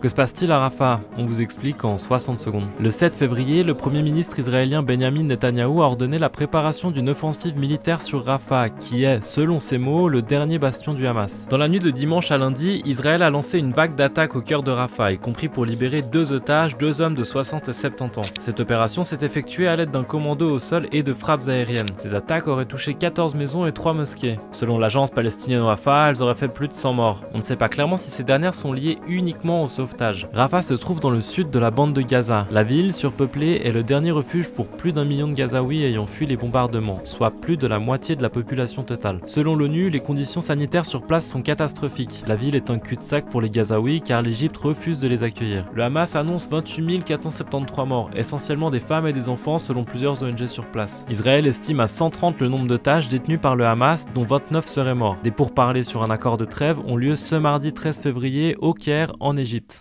Que se passe-t-il à Rafah? On vous explique en 60 secondes. Le 7 février, le premier ministre israélien Benjamin Netanyahou a ordonné la préparation d'une offensive militaire sur Rafah, qui est, selon ses mots, le dernier bastion du Hamas. Dans la nuit de dimanche à lundi, Israël a lancé une vague d'attaques au cœur de Rafah, y compris pour libérer 2 otages, 2 hommes de 60 et 70 ans. Cette opération s'est effectuée à l'aide d'un commando au sol et de frappes aériennes. Ces attaques auraient touché 14 maisons et 3 mosquées. Selon l'agence palestinienne Rafah, elles auraient fait plus de 100 morts. On ne sait pas clairement si ces dernières sont liées uniquement au sauvetage. Rafah se trouve dans le sud de la bande de Gaza. La ville, surpeuplée, est le dernier refuge pour plus d'1 million de Gazaouis ayant fui les bombardements, soit plus de la moitié de la population totale. Selon l'ONU, les conditions sanitaires sur place sont catastrophiques. La ville est un cul-de-sac pour les Gazaouis car l'Égypte refuse de les accueillir. Le Hamas annonce 28 473 morts, essentiellement des femmes et des enfants selon plusieurs ONG sur place. Israël estime à 130 le nombre d'otages détenus par le Hamas, dont 29 seraient morts. Des pourparlers sur un accord de trêve ont lieu ce mardi 13 février au Caire, en Égypte.